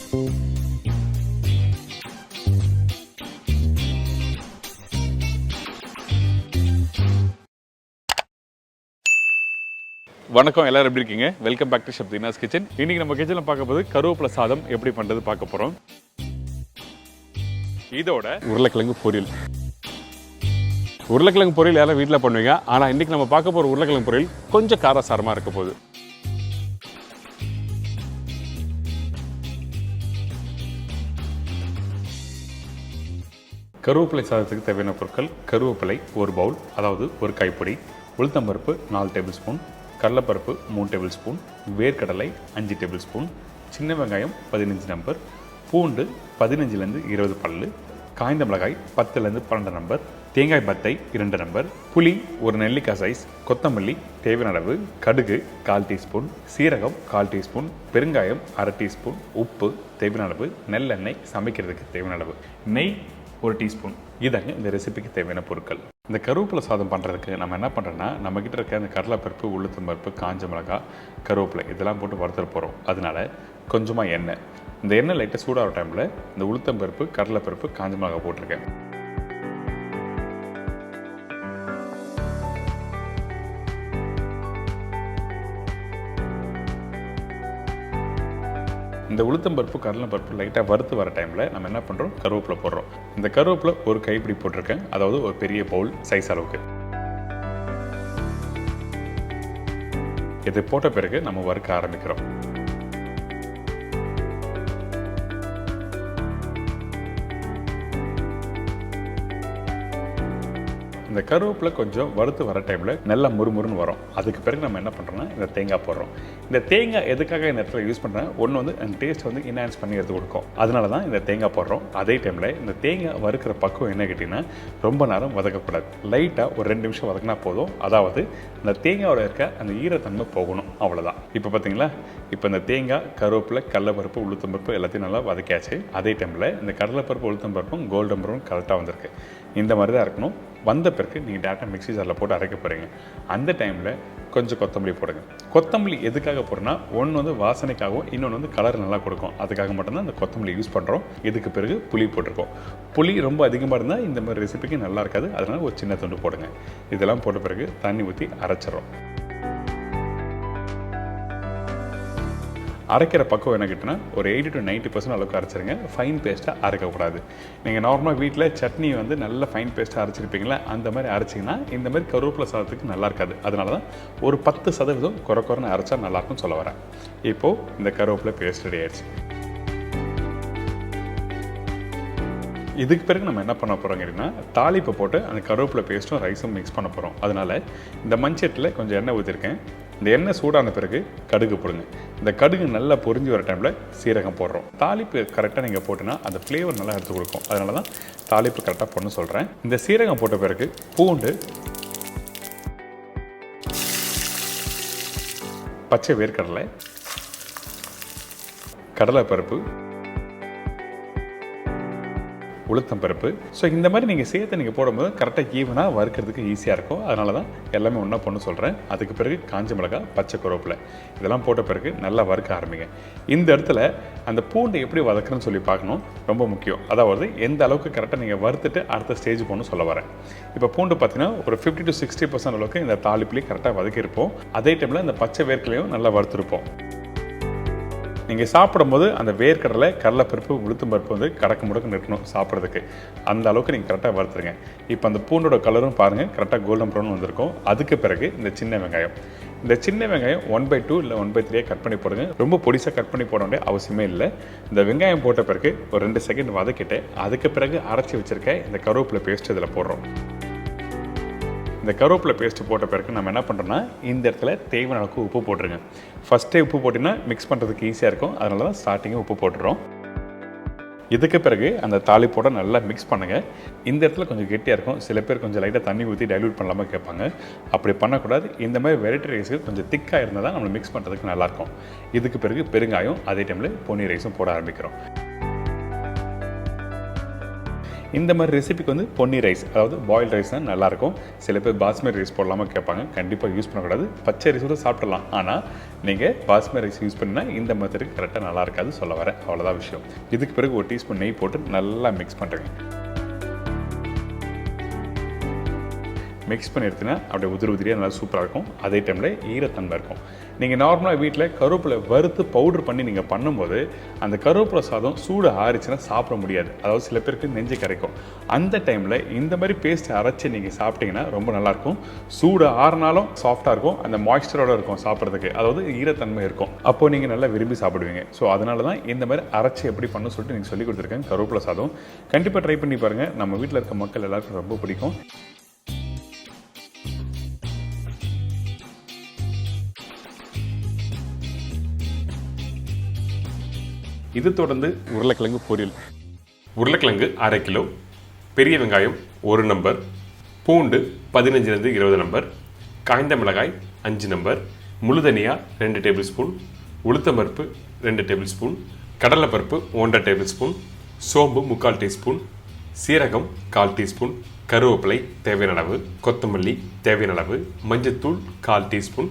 வணக்கம், எல்லாரும் எப்படி இருக்கீங்க? Welcome back to chef Deena's kitchen. இன்னைக்கு நம்ம கிச்சனில் பார்க்க போது கருவேப்பிலை சாதம் எப்படி பண்ணுறது பார்க்க போகிறோம். இதோட உருளைக்கிழங்கு பொரியல். உருளைக்கிழங்கு பொரியல் யாரும் வீட்டில் பண்ணுவீங்க, ஆனால் இன்றைக்கி நம்ம பார்க்க போகிற உருளைக்கிழங்கு பொரியல் கொஞ்சம் காரசாரமாக இருக்க போகுது. கருவேப்பிலை சாதத்துக்கு தேவையான பொருட்கள்: கருவேப்பிலை 1 பவுல், அதாவது 1 கைப்பிடி, உளுத்தம்பருப்பு 4 டேபிள் ஸ்பூன், கடலைப்பருப்பு 3 டேபிள் ஸ்பூன், வேர்க்கடலை 5 டேபிள் ஸ்பூன், சின்ன வெங்காயம் 15 நம்பர், பூண்டு 15லேருந்து 20 பல்லு, காய்ந்த மிளகாய் 10லேருந்து 12 நம்பர், தேங்காய் பத்தை 2 நம்பர், புளி 1 நெல்லிக்காய் சைஸ், கொத்தமல்லி தேவையான அளவு, கடுகு 1/4 டீஸ்பூன், சீரகம் 1/4 டீஸ்பூன், பெருங்காயம் 1/2 டீஸ்பூன், உப்பு தேவையான அளவு, நல்லெண்ணெய் சமைக்கிறதுக்கு தேவையான அளவு, நெய் 1 டீஸ்பூன். இதாங்க இந்த ரெசிபிக்கு தேவையான பொருட்கள். இந்த கருவேப்பிலை சாதம் பண்ணுறதுக்கு நம்ம என்ன பண்ணுறோன்னா, நம்மக்கிட்ட இருக்க அந்த கடலைப்பருப்பு, உளுத்தம்பருப்பு, காஞ்ச மிளகாய், கருவேப்பிலை இதெல்லாம் போட்டு வறுத்துட்டு போகிறோம். அதனால கொஞ்சமாக எண்ணெய், இந்த எண்ணெய் லைட்டாக சூடாகிற டைமில் இந்த உளுத்தம்பருப்பு, கடலைப்பருப்பு, காஞ்ச மிளகாய் போட்டிருக்கேன். இந்த உளுத்தம்பருப்பு, கடலைப்பருப்பு லைட்டாக வறுத்து வர டைமில் நம்ம என்ன பண்ணுறோம், கருவேப்பிலை போடுறோம். இந்த கருவேப்பிலை 1 கைப்பிடி போட்டிருக்கேன், அதாவது ஒரு பெரிய பவுல் சைஸ் அளவுக்கு. இது போட்ட பிறகு நம்ம வறுக்க ஆரம்பிக்கிறோம். இந்த கருவேப்பிலை கொஞ்சம் வறுத்து வர டைமில் நல்லா முறுமுறுன்னு வரும். அதுக்கு பிறகு நம்ம என்ன பண்ணுறோம்னா, இந்த தேங்காய் போடுறோம். இந்த தேங்காய் எதுக்காக இந்த இடத்துல யூஸ் பண்ணுறேன், ஒன்று வந்து அந்த டேஸ்ட் வந்து என்ஹான்ஸ் பண்ணி எடுத்து கொடுக்கும். அதனால தான் இந்த தேங்காய் போடுறோம். அதே டைமில் இந்த தேங்காய் வறுக்கிற பக்குவம் என்ன கேட்டிங்கன்னா, ரொம்ப நேரம் வதக்கக்கூடாது. லைட்டாக ஒரு 2 நிமிஷம் வதக்கினா போதும். அதாவது இந்த தேங்காயோட இருக்க அந்த ஈரத்தன்மை போகணும், அவ்வளோதான். இப்போ பார்த்தீங்களா, இப்போ இந்த தேங்காய், கருவேப்பிலை, கடலைப்பருப்பு, உளுத்தம்பருப்பு எல்லாத்தையும் நல்லா வதக்கியாச்சு. அதே டைமில் இந்த கடலைப்பருப்பு, உளுத்தம்பருப்பும் கோல்டன் ப்ரௌன் கரெக்டாக வந்திருக்கு. இந்த மாதிரி தான் இருக்கணும். வந்த பிறகு நீங்கள் டேரெக்டாக மிக்ஸி ஜாரில் போட்டு அரைக்க போகிறீங்க. அந்த டைமில் கொஞ்சம் கொத்தமல்லி போடுங்க. கொத்தமல்லி எதுக்காக போடுறோன்னா, ஒன்று வந்து வாசனைக்காகவும், இன்னொன்று வந்து கலர் நல்லா கொடுக்கும். அதுக்காக மட்டும்தான் இந்த கொத்தமல்லி யூஸ் பண்ணுறோம். இதுக்கு பிறகு புளி போட்டிருக்கோம். புளி ரொம்ப அதிகமாக இருந்தால் இந்த மாதிரி ரெசிபிக்கு நல்லா இருக்காது. அதனால் ஒரு சின்ன துண்டு போடுங்க. இதெல்லாம் போட்ட பிறகு தண்ணி ஊற்றி அரைச்சிடறோம். அரைக்கிற பக்கம் என்ன கிட்டனா, ஒரு 80 to 90% அளவுக்கு அரைச்சிருங்க. ஃபைன் பேஸ்ட்டாக அரைக்கக்கூடாது. நீங்கள் நார்மலாக வீட்டில் சட்னி வந்து நல்ல ஃபைன் பேஸ்ட்டாக அரைச்சிருப்பீங்களா, அந்த மாதிரி அரைச்சிங்கன்னா இந்த மாதிரி கருவேப்பிலை சாதத்துக்கு நல்லா இருக்காது. அதனால தான் ஒரு 10% குறைன்னு அரைச்சா நல்லாயிருக்கும்னு சொல்ல வரேன். இப்போது இந்த கருவேப்பிலை பேஸ்ட் ரெடி ஆகிடுச்சு. இதுக்கு பிறகு நம்ம என்ன பண்ண போகிறோம் கேட்டிங்கன்னா, தாளிப்பை போட்டு அந்த கருவேப்பிலை பேஸ்ட்டும் ரைஸும் மிக்ஸ் பண்ண போகிறோம். அதனால் இந்த மண்சட்டியில் கொஞ்சம் எண்ணெய் ஊற்றிருக்கேன். இந்த எண்ணெய் சூடான பிறகு கடுகு போடுங்க. இந்த கடுகு நல்லா பொரிஞ்சு வர டைமில் சீரகம் போடுறோம். தாளிப்பு கரெக்டாக நீங்கள் போட்டுன்னா அந்த ஃப்ளேவர் நல்லா எடுத்து கொடுக்கும். அதனால தான் தாளிப்பு கரெக்டாக போடணும்னு சொல்கிறேன். இந்த சீரகம் போட்ட பிறகு பூண்டு, பச்சை வேர்க்கடலை, கடலைப்பருப்பு, உளுத்தம்பருப்பு. ஸோ இந்த மாதிரி நீங்கள் சேர்த்து நீங்கள் போடும்போது கரெக்டாக ஈவனாக வறுக்கிறதுக்கு ஈஸியாக இருக்கும். அதனால தான் எல்லாமே ஒன்றா பண்ண சொல்கிறேன். அதுக்கு பிறகு காஞ்ச மிளகாய், பச்சை கருவேப்பிலை இதெல்லாம் போட்ட பிறகு நல்லா வறுக்க ஆரம்பிங்க. இந்த இடத்துல அந்த பூண்டு எப்படி வதக்குறேன்னு சொல்லி பார்க்கணும், ரொம்ப முக்கியம். அதாவது எந்த அளவுக்கு கரெக்டாக நீங்கள் வறுத்துட்டு அடுத்த ஸ்டேஜ் போகணும்னு சொல்ல வரேன். இப்போ பூண்டு பார்த்தீங்கன்னா ஒரு 50 to 60% அளவுக்கு இந்த தாளிப்புலேயே கரெக்டாக வதக்கியிருப்போம். அதே டைமில் இந்த பச்சை வேர்க்கலையும் நல்லா வறுத்துருப்போம். நீங்கள் சாப்பிடும்போது அந்த வேர்க்கடலை, கடலைப்பருப்பு, உளுத்தம்பருப்பு வந்து கடக்க முடக்கு நிற்கணும் சாப்பிட்றதுக்கு. அந்த அளவுக்கு நீங்கள் கரெக்டாக வறுத்துருங்க. இப்போ அந்த பூண்டோட கலரும் பாருங்கள், கரெக்டாக கோல்டன் ப்ரௌன் வந்திருக்கும். அதுக்கு பிறகு இந்த சின்ன வெங்காயம், இந்த சின்ன வெங்காயம் 1/2 இல்லை 1/3 கட் பண்ணி போடுங்க. ரொம்ப பொடிசாக கட் பண்ணி போட வேண்டிய அவசியமே இல்லை. இந்த வெங்காயம் போட்ட பிறகு ஒரு 2 செகண்ட் வதக்கிட்டு அதுக்கு பிறகு அரைச்சி வச்சுருக்க இந்த கருவேப்பிலை பேஸ்ட் இதில் போடுறோம். இந்த கருவேப்பிலை பேஸ்ட்டு போட்ட பிறகு நம்ம என்ன பண்ணுறோன்னா, இந்த இடத்துல தேவையான அளவுக்கு உப்பு போட்டுருங்க. ஃபஸ்ட்டே உப்பு போட்டிங்கன்னா மிக்ஸ் பண்ணுறதுக்கு ஈஸியாக இருக்கும். அதனால தான் ஸ்டார்டிங்கே உப்பு போட்டுறோம். இதுக்கு பிறகு அந்த தாளிப்போட நல்லா மிக்ஸ் பண்ணுங்கள். இந்த இடத்துல கொஞ்சம் கெட்டியாக இருக்கும். சில பேர் கொஞ்சம் லைட்டாக தண்ணி ஊற்றி டைல்யூட் பண்ணலாமல் கேட்பாங்க. அப்படி பண்ணக்கூடாது. இந்த மாதிரி வெரைட்டி ரைஸுக்கு கொஞ்சம் திக்காக இருந்தால் தான் நம்ம மிக்ஸ் பண்ணுறதுக்கு நல்லாயிருக்கும். இதுக்கு பிறகு பெருங்காயம், அதே டைமில் பொன்னி ரைஸும் போட ஆரம்பிக்கிறோம். இந்த மாதிரி ரெசிபிக்கு வந்து பொன்னி ரைஸ், அதாவது பாயில் ரைஸ் தான் நல்லாயிருக்கும். சில பேர் பாஸ்மதி ரைஸ் போடலாமல் கேட்பாங்க. கண்டிப்பாக யூஸ் பண்ணக்கூடாது. பச்சை ரைஸ் கூட சாப்பிடலாம். ஆனால் நீங்கள் பாஸ்மதி ரைஸ் யூஸ் பண்ணால் இந்த மெத்தடுக்கு கரெக்டாக நல்லா இருக்காது சொல்ல வரேன். அவ்வளோதான் விஷயம். இதுக்கு பிறகு ஒரு டீஸ்பூன் நெய் போட்டு நல்லா மிக்ஸ் பண்ணுறேங்க. மிக்ஸ் பண்ணி எடுத்துனா அப்படியே உதிரியாக நல்லா சூப்பராக இருக்கும். அதே டைமில் ஈரத்தன்மை இருக்கும். நீங்கள் நார்மலாக வீட்டில் கருவேப்பிலை வறுத்து பவுடர் பண்ணி நீங்கள் பண்ணும்போது அந்த கருவேப்பிலை சாதம் சூடு ஆறிச்சுன்னா சாப்பிட முடியாது. அதாவது சில பேருக்கு நெஞ்சு கரைக்கும். அந்த டைமில் இந்த மாதிரி பேஸ்ட் அரைச்சி நீங்கள் சாப்பிட்டீங்கன்னா ரொம்ப நல்லாயிருக்கும். சூடு ஆறினாலும் சாஃப்டாக இருக்கும். அந்த மாய்ஸ்சரோடு இருக்கும் சாப்பிட்றதுக்கு, அதாவது ஈரத்தன்மை இருக்கும். அப்போது நீங்கள் நல்லா விரும்பி சாப்பிடுவீங்க. ஸோ அதனால தான் இந்த மாதிரி அரைச்சி எப்படி பண்ண சொல்லிட்டு நீங்கள் சொல்லி கொடுத்துருக்கேன். கருவேப்பிலை சாதம் கண்டிப்பாக ட்ரை பண்ணி பாருங்கள். நம்ம வீட்டில் இருக்க மக்கள் எல்லாருக்கும் ரொம்ப பிடிக்கும். இது தொடர்ந்து உருளைக்கிழங்கு பொரியல். உருளைக்கிழங்கு 1/2 கிலோ, பெரிய வெங்காயம் 1 நம்பர், பூண்டு 15லேருந்து 20 நம்பர், காய்ந்த மிளகாய் 5 நம்பர், முழு தனியா 2 டேபிள் ஸ்பூன், உளுத்தம்பருப்பு 2 டேபிள் ஸ்பூன், கடலைப்பருப்பு 1/2 டேபிள் ஸ்பூன், சோம்பு 3/4 டீஸ்பூன், சீரகம் 1/4 டீஸ்பூன், கருவேப்பிலை தேவையான அளவு, கொத்தமல்லி தேவையான அளவு, மஞ்சத்தூள் 1/4 டீஸ்பூன்,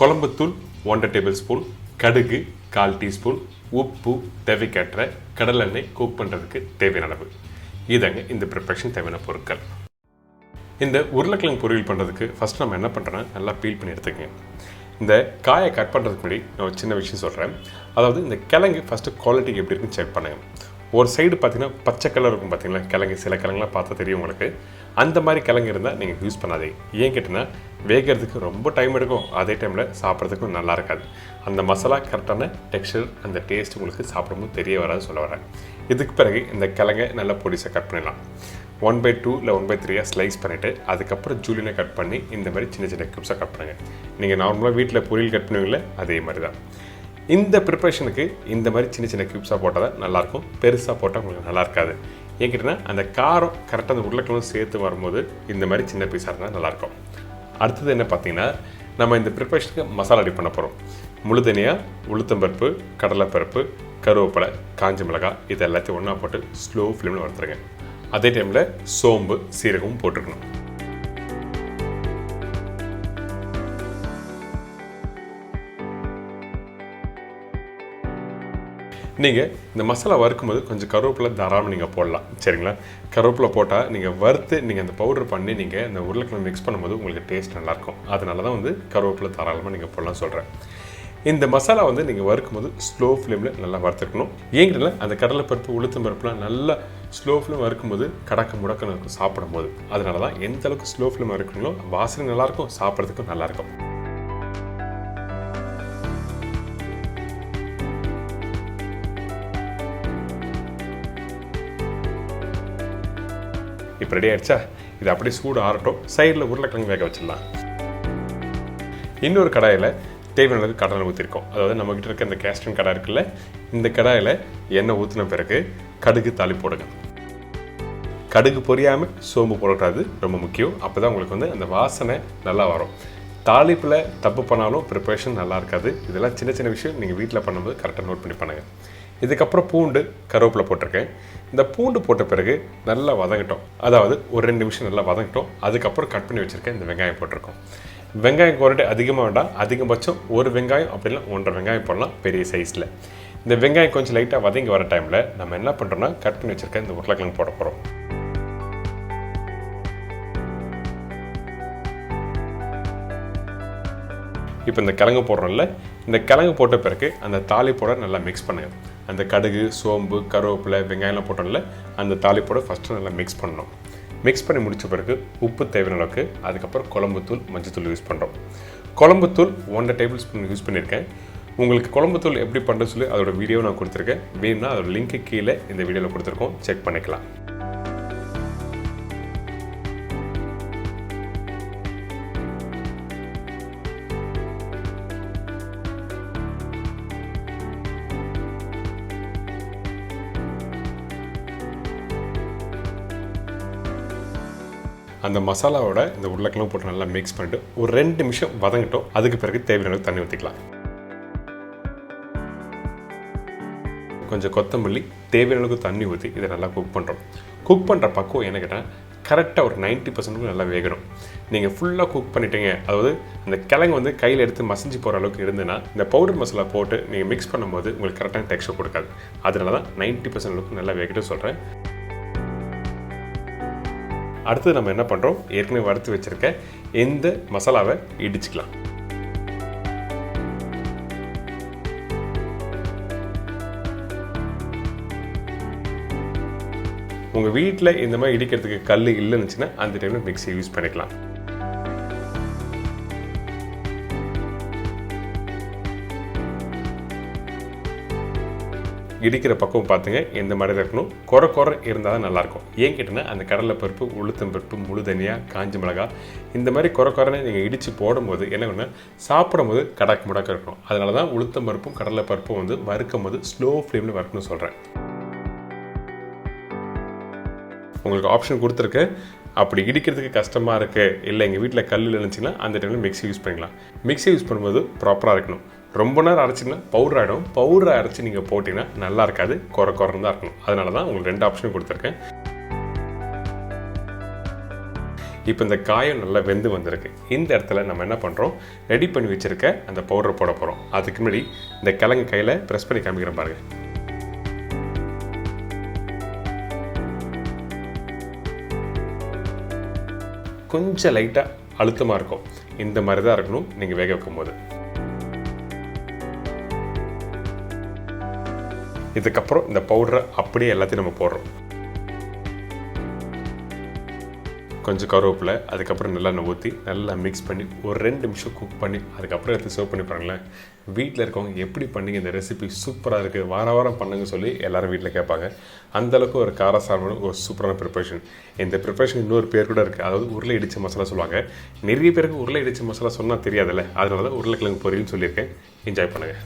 குழம்புத்தூள் 1/2 டேபிள் ஸ்பூன், கடுகு 1/4 டீஸ்பூன், உப்பு தேவைக்கேற்ற, கடலெண்ணெய் குக் பண்ணுறதுக்கு தேவையான அளவு. இதாங்க இந்த ப்ரிப்பரேஷன் தேவையான பொருட்கள். இந்த உருளைக்கிழங்கு பொரியல் பண்ணுறதுக்கு ஃபஸ்ட் நம்ம என்ன பண்ணுறோன்னா நல்லா பீல் பண்ணி எடுத்துக்கங்க. இந்த காயை கட் பண்ணுறதுக்கு முன்னாடி நான் ஒரு சின்ன விஷயம் சொல்கிறேன். அதாவது இந்த கிழங்கு ஃபஸ்ட்டு குவாலிட்டி எப்படி இருக்குன்னு செக் பண்ணுங்கள். ஒரு சைடு பார்த்தீங்கன்னா பச்சை கலர் இருக்கும் பார்த்தீங்களா கிழங்கு, சில கிழங்குலாம் பார்த்தா தெரியும் உங்களுக்கு. அந்த மாதிரி கிழங்கு இருந்தால் நீங்கள் யூஸ் பண்ணாதீங்க. ஏன் கேட்டிங்கன்னா வேகிறதுக்கு ரொம்ப டைம் எடுக்கும். அதே டைமில் சாப்பிட்றதுக்கும் நல்லா இருக்காது. அந்த மசாலா கரெக்டான டெக்ஸ்சர், அந்த டேஸ்ட் உங்களுக்கு சாப்பிடும்போது தெரிய வராது சொல்ல வரேன். இதுக்கு பிறகு இந்த கிழங்கை நல்லா பொடிசாக கட் பண்ணிடலாம். 1/2 இல்லை 1/3 ஸ்லைஸ் பண்ணிவிட்டு அதுக்கப்புறம் ஜூலியனை கட் பண்ணி இந்த மாதிரி சின்ன சின்ன கியூப்ஸாக கட் பண்ணுங்கள். நீங்கள் நார்மலாக வீட்டில் பொரியல் கட் பண்ணுவீங்களே அதே மாதிரி தான். இந்த ப்ரிப்பரேஷனுக்கு இந்த மாதிரி சின்ன சின்ன கியூப்ஸாக போட்டால் தான் நல்லாயிருக்கும். பெருசாக போட்டால் உங்களுக்கு நல்லா இருக்காது. ஏன் கேட்டிங்கன்னா அந்த காரம் கரெக்டாக அந்த உருளைக்கிழங்கு சேர்த்து வரும்போது இந்த மாதிரி சின்ன பீஸாக இருந்தால் நல்லாயிருக்கும். அடுத்தது என்ன பார்த்தீங்கன்னா, நம்ம இந்த ப்ரிப்பரேஷனுக்கு மசாலா ரெடி பண்ண போகிறோம். முழு தனியா, உளுத்தம்பருப்பு, கடலைப்பருப்பு, கருவேப்பிலை, காஞ்ச மிளகாய் இது எல்லாத்தையும் ஒன்றா போட்டு ஸ்லோ ஃப்ளேமில் வறுத்துருங்க. அதே டைமில் சோம்பு சீரகமும் போட்டுருக்கணும். நீங்கள் இந்த மசாலா வறுக்கும்போது கொஞ்சம் கருவேப்பிலை தாராளமாக நீங்கள் போடலாம், சரிங்களா? கருவேப்பிலை போட்டால் நீங்கள் வறுத்து நீங்கள் அந்த பவுடர் பண்ணி நீங்கள் அந்த உருளைக்கிழங்கு மிக்ஸ் பண்ணும்போது உங்களுக்கு டேஸ்ட் நல்லாயிருக்கும். அதனால தான் வந்து கருவேப்பிலை தாராளமாக நீங்கள் போடலாம் சொல்கிறேன். இந்த மசாலா வந்து நீங்கள் வறுக்கும்போது ஸ்லோ ஃப்ளேமில் நல்லா வறுத்துருக்கணும். ஏங்கிட்டல அந்த கடலைப்பருப்பு, உளுத்தம் பருப்புலாம் நல்லா ஸ்லோ ஃப்ளேம் வறுக்கும்போது கடக்க முடக்கன்னு இருக்கும் சாப்பிடும்போது. அதனால தான் எந்த அளவுக்கு ஸ்லோ ஃப்ளேம் வறுக்கணுங்களோ வாசனை நல்லாயிருக்கும், சாப்பிட்றதுக்கும் நல்லாயிருக்கும். இப்போ ரெடி ஆகிடுச்சா? இது அப்படியே சூடு ஆறட்டும். சைடில் உருளைக்கிழங்கு வேக வச்சிடலாம். இன்னொரு கடாயில் தேவையான அளவுக்கு கடலை ஊற்றிருக்கோம். அதாவது நம்மக்கிட்ட இருக்க இந்த கேஸ்டன் கடாய் இருக்குல்ல, இந்த கடாயில் எண்ணெய் ஊற்றின பிறகு கடுகு தாளி போடுங்க. கடுகு பொரியாமல் சோம்பு போடக்கூடாது, ரொம்ப முக்கியம். அப்போ தான் உங்களுக்கு வந்து அந்த வாசனை நல்லா வரும். தாளிப்பில் தப்பு பண்ணாலும் ப்ரிப்பரேஷன் நல்லா இருக்காது. இதெல்லாம் சின்ன சின்ன விஷயம் நீங்கள் வீட்டில் பண்ணும்போது கரெக்டாக நோட் பண்ணி பண்ணுங்கள். இதுக்கப்புறம் பூண்டு, கருவேப்பிலை போட்டிருக்கேன். இந்த பூண்டு போட்ட பிறகு நல்லா வதங்கட்டும். அதாவது ஒரு 2 நிமிஷம் நல்லா வதங்கட்டும். அதுக்கப்புறம் கட் பண்ணி வச்சுருக்கேன் இந்த வெங்காயம் போட்டிருக்கோம். வெங்காயம் குவாலிட்டி அதிகமாக வேண்டாம். அதிகபட்சம் ஒரு வெங்காயம் அப்படிலாம் 1.5 வெங்காயம் போடலாம் பெரிய சைஸில். இந்த வெங்காயம் கொஞ்சம் லைட்டாக வதங்கி வர டைமில் நம்ம என்ன பண்ணுறோன்னா கட் பண்ணி வச்சுருக்கேன் இந்த உருளைக்கிழங்கு போட போகிறோம். இப்போ இந்த கிழங்கு போடுறோம்ல, இந்த கிழங்கு போட்ட பிறகு அந்த தாளிப்போட நல்லா மிக்ஸ் பண்ணுங்கள். அந்த கடுகு, சோம்பு, கருவேப்பிலை, வெங்காயம்லாம் போட்டோம்ல, அந்த தாளிப்போட ஃபஸ்ட்டு நல்லா மிக்ஸ் பண்ணணும். மிக்ஸ் பண்ணி முடித்த பிறகு உப்பு தேவையான அளவுக்கு, அதுக்கப்புறம் குழம்புத்தூள், மஞ்சத்தூள் யூஸ் பண்ணுறோம். குழம்புத்தூள் 1 டேபிள் ஸ்பூன் யூஸ் பண்ணியிருக்கேன். உங்களுக்கு குழம்புத்தூள் எப்படி பண்ணுறது சொல்லி அதோட வீடியோ நான் கொடுத்துருக்கேன். வேணும்னா அதோட லிங்க்கு கீழே இந்த வீடியோவில் கொடுத்துருக்கோம், செக் பண்ணிக்கலாம். அந்த மசாலாவோட இந்த உருளைக்கிழங்கு போட்டு நல்லா மிக்ஸ் பண்ணிட்டு ஒரு 2 நிமிஷம் வதங்கட்டும். அதுக்கு பிறகு தேவையான அளவுக்கு தண்ணி ஊற்றிக்கலாம். கொஞ்சம் கொத்தமல்லி, தேவையான அளவுக்கு தண்ணி ஊற்றி இதை நல்லா குக் பண்ணுறோம். குக் பண்ணுற பக்குவம் என்ன கேட்டால் கரெக்டாக ஒரு 90% நல்லா வேகணும். நீங்கள் ஃபுல்லாக குக் பண்ணிட்டீங்க, அதாவது அந்த கிழங்கு வந்து கையில் எடுத்து மசிஞ்சு போகிற அளவுக்கு இருந்துன்னா இந்த பவுடர் மசாலா போட்டு நீங்கள் மிக்ஸ் பண்ணும்போது உங்களுக்கு கரெக்டான டெக்ஸ்சர் கொடுக்காது. அதனால தான் 90% அளவுக்கு நல்லா வேகட்டும் சொல்கிறேன். அடுத்தது நம்ம என்ன பண்ணுறோம், ஏற்கனவே வறுத்து வச்சுருக்க இந்த மசாலாவை இடிச்சுக்கலாம். உங்கள் வீட்டில் இந்த மாதிரி இடிக்கிறதுக்கு கல் இல்லைன்னுச்சுன்னா அந்த டைமில் மிக்ஸி யூஸ் பண்ணிக்கலாம். இடிக்கிற பக்கம் பார்த்துங்க இந்த மாதிரி தான் இருக்கணும். குறை இருந்தால் தான் நல்லாயிருக்கும். ஏன் கேட்டிங்கன்னா அந்த கடலைப்பருப்பு, உளுத்தம்பருப்பு, முழுதனியா, காஞ்ச மிளகா இந்த மாதிரி குறைன்னு நீங்கள் இடித்து போடும்போது என்ன பண்ணால் சாப்பிடும் போது கடக்கு முடக்க இருக்கணும். அதனால தான் உளுத்தம்பருப்பும் கடலைப்பருப்பும் வந்து வறுக்கும் போது ஸ்லோ ஃப்ளேமில் வறுக்கணும்னு சொல்கிறேன். உங்களுக்கு ஆப்ஷன் கொடுத்துருக்கேன். அப்படி இடிக்கிறதுக்கு கஷ்டமாக இருக்குது, இல்லை எங்கள் வீட்டில் கல் இருந்துச்சுன்னா அந்த டைமில் மிக்ஸி யூஸ் பண்ணிக்கலாம். மிக்ஸி யூஸ் பண்ணும்போது ப்ராப்பராக இருக்கணும். ரொம்ப நேரம் அரைச்சிங்கன்னா பவுடர் ஆகிடும். பவுடரை அரைச்சி நீங்கள் போட்டிங்கன்னா நல்லா இருக்காது, குறைன்னு தான் இருக்கணும். அதனால தான் உங்களுக்கு 2 ஆப்ஷன் கொடுத்துருக்கேன். இப்போ இந்த காயம் நல்லா வெந்து வந்திருக்கு. இந்த இடத்துல நம்ம என்ன பண்ணுறோம், ரெடி பண்ணி வச்சுருக்க அந்த பவுடரை போட போகிறோம். அதுக்கு முன்னாடி இந்த கிழங்கு கையில் ப்ரெஸ் பண்ணி காமிக்கிறேன் பாருங்கள். கொஞ்சம் லைட்டாக அழுத்தமாக இருக்கும். இந்த மாதிரி தான் இருக்கணும் நீங்கள் வேக வைக்கும் போது. இதுக்கப்புறம் இந்த பவுடரை அப்படியே எல்லாத்தையும் நம்ம போடுறோம். கொஞ்சம் கருவேப்பிலை, அதுக்கப்புறம் நல்லா ஊற்றி நல்லா மிக்ஸ் பண்ணி ஒரு 2 நிமிஷம் குக் பண்ணி அதுக்கப்புறம் எடுத்து சர்வ் பண்ணி பாருங்களேன். வீட்டில் இருக்கவங்க எப்படி பண்ணீங்க, இந்த ரெசிபி சூப்பராக இருக்குது, வாரம் பண்ணுங்க சொல்லி எல்லோரும் வீட்டில் கேட்பாங்க. அந்தளவுக்கு ஒரு காரசாரமான ஒரு சூப்பரான ப்ரிப்பரேஷன். இந்த ப்ரிப்பரேஷன் இன்னொரு பேர் கூட இருக்குது, அதாவது உருளை இடிச்ச மசாலா சொல்லுவாங்க. நிறைய பேருக்கு உருளை இடிச்ச மசாலா சொன்னால் தெரியாதுல்ல, அதனால தான் உருளைக்கிழங்கு பொரியல்னு சொல்லியிருக்கேன். என்ஜாய் பண்ணுங்கள்.